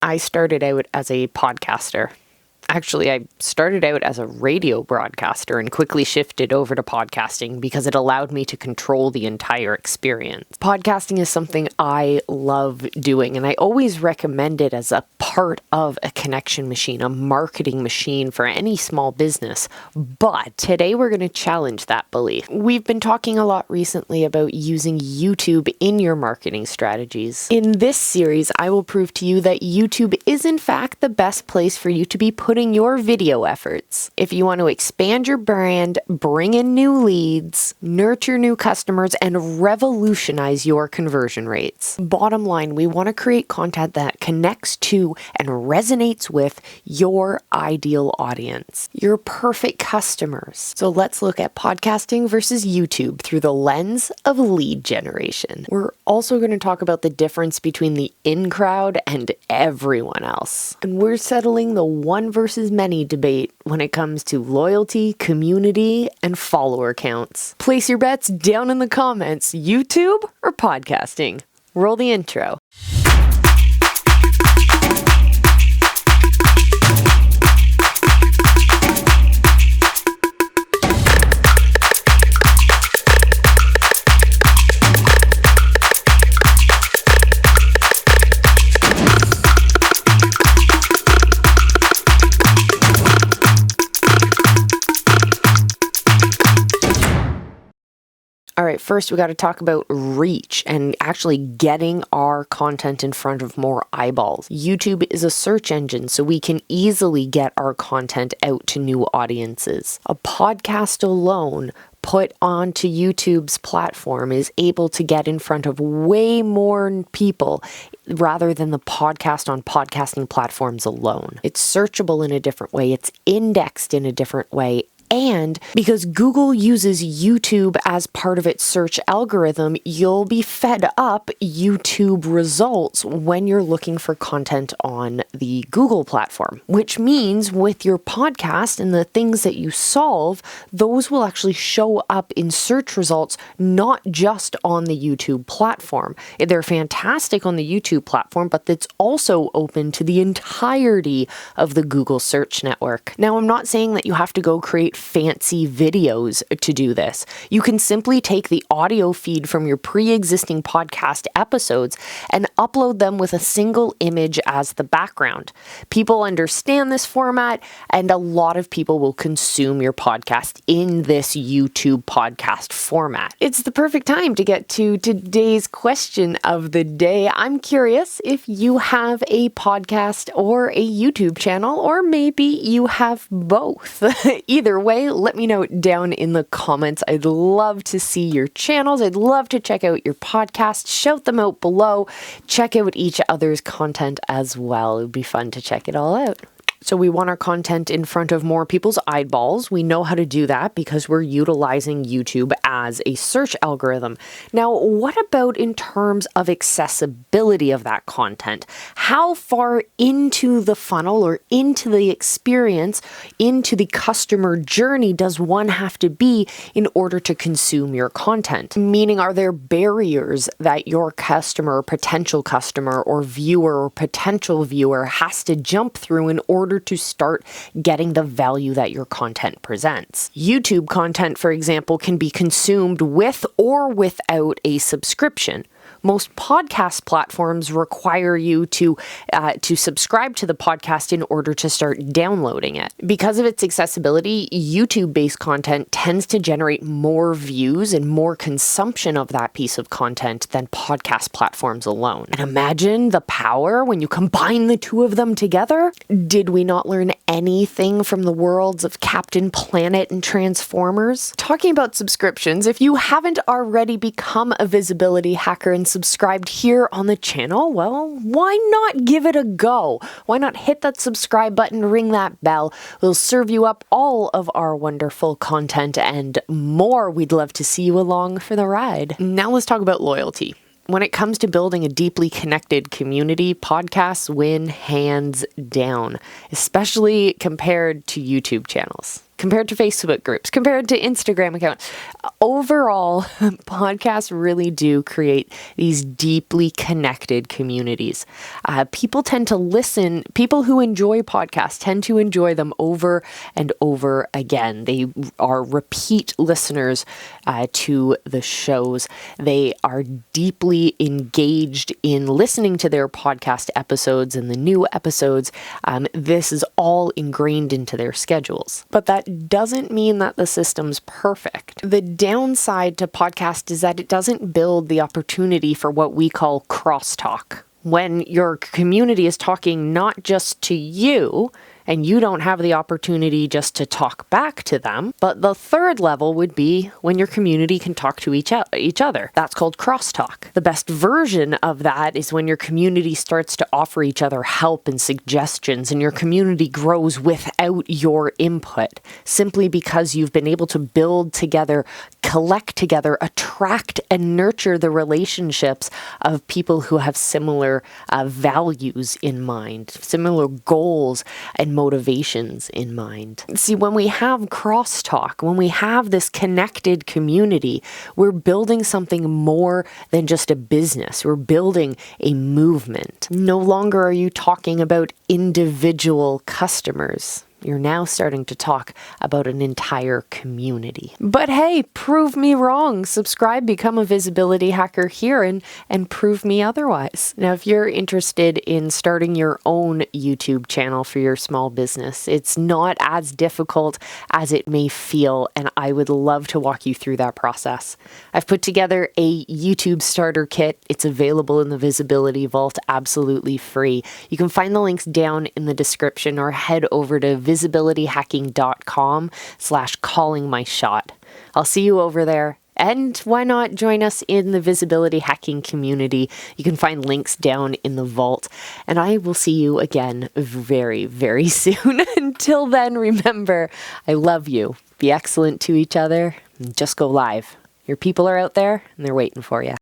I started out as a podcaster. Actually, I started out as a radio broadcaster and quickly shifted over to podcasting because it allowed me to control the entire experience. Podcasting is something I love doing, and I always recommend it as a part of a connection machine, a marketing machine for any small business. But today we're going to challenge that belief. We've been talking a lot recently about using YouTube in your marketing strategies. In this series, I will prove to you that YouTube is in fact the best place for you to be putting your video efforts. If you want to expand your brand, bring in new leads, nurture new customers, and revolutionize your conversion rates. Bottom line, we want to create content that connects to and resonates with your ideal audience, your perfect customers. So let's look at podcasting versus YouTube through the lens of lead generation. We're also going to talk about the difference between the in crowd and everyone else. And we're settling the one versus many debate when it comes to loyalty, community, and follower counts. Place your bets down in the comments, YouTube or podcasting. Roll the intro. All right, first we got to talk about reach and actually getting our content in front of more eyeballs. YouTube is a search engine, so we can easily get our content out to new audiences. A podcast alone put onto YouTube's platform is able to get in front of way more people rather than the podcast on podcasting platforms alone. It's searchable in a different way. It's indexed in a different way. And because Google uses YouTube as part of its search algorithm, you'll be fed up YouTube results when you're looking for content on the Google platform, which means with your podcast and the things that you solve, those will actually show up in search results, not just on the YouTube platform. They're fantastic on the YouTube platform, but it's also open to the entirety of the Google search network. Now, I'm not saying that you have to go create fancy videos to do this. You can simply take the audio feed from your pre-existing podcast episodes and upload them with a single image as the background. People understand this format, and a lot of people will consume your podcast in this YouTube podcast format. It's the perfect time to get to today's question of the day. I'm curious if you have a podcast or a YouTube channel, or maybe you have both. Either way, let me know down in the comments. I'd love to see your channels. I'd love to check out your podcast. Shout them out below. Check out each other's content as well. It would be fun to check it all out. So we want our content in front of more people's eyeballs. We know how to do that because we're utilizing YouTube as a search algorithm. Now, what about in terms of accessibility of that content? How far into the funnel or into the experience, into the customer journey does one have to be in order to consume your content? Meaning, are there barriers that your customer, potential customer, or viewer or potential viewer has to jump through in order to start getting the value that your content presents? YouTube content, for example, can be consumed with or without a subscription. Most podcast platforms require you to subscribe to the podcast in order to start downloading it. Because of its accessibility, YouTube-based content tends to generate more views and more consumption of that piece of content than podcast platforms alone. And imagine the power when you combine the two of them together. Did we not learn anything from the worlds of Captain Planet and Transformers? Talking about subscriptions, if you haven't already become a visibility hacker and subscribed here on the channel, well, why not give it a go? Why not hit that subscribe button, ring that bell? We'll serve you up all of our wonderful content and more. We'd love to see you along for the ride. Now let's talk about loyalty. When it comes to building a deeply connected community, podcasts win hands down, especially compared to YouTube channels. compared to Facebook groups, compared to Instagram accounts. Overall, podcasts really do create these deeply connected communities. People tend to listen, people who enjoy podcasts tend to enjoy them over and over again. They are repeat listeners to the shows. They are deeply engaged in listening to their podcast episodes and the new episodes. This is all ingrained into their schedules. But that doesn't mean that the system's perfect. The downside to podcast is that it doesn't build the opportunity for what we call crosstalk. When your community is talking not just to you, and you don't have the opportunity just to talk back to them. But the third level would be when your community can talk to each other. That's called crosstalk. The best version of that is when your community starts to offer each other help and suggestions, and your community grows without your input, simply because you've been able to build together, collect together, attract and nurture the relationships of people who have similar values in mind, similar goals and motivations in mind. See, when we have crosstalk, when we have this connected community, we're building something more than just a business. We're building a movement. No longer are you talking about individual customers. You're now starting to talk about an entire community. But hey, prove me wrong. Subscribe, become a visibility hacker here, and prove me otherwise. Now, if you're interested in starting your own YouTube channel for your small business, it's not as difficult as it may feel, and I would love to walk you through that process. I've put together a YouTube starter kit. It's available in the Visibility Vault, absolutely free. You can find the links down in the description or head over to visibilityhacking.com/callingmyshot. I'll see you over there. And why not join us in the visibility hacking community? You can find links down in the vault. And I will see you again very, very soon. Until then, remember, I love you. Be excellent to each other. And just go live. Your people are out there and they're waiting for you.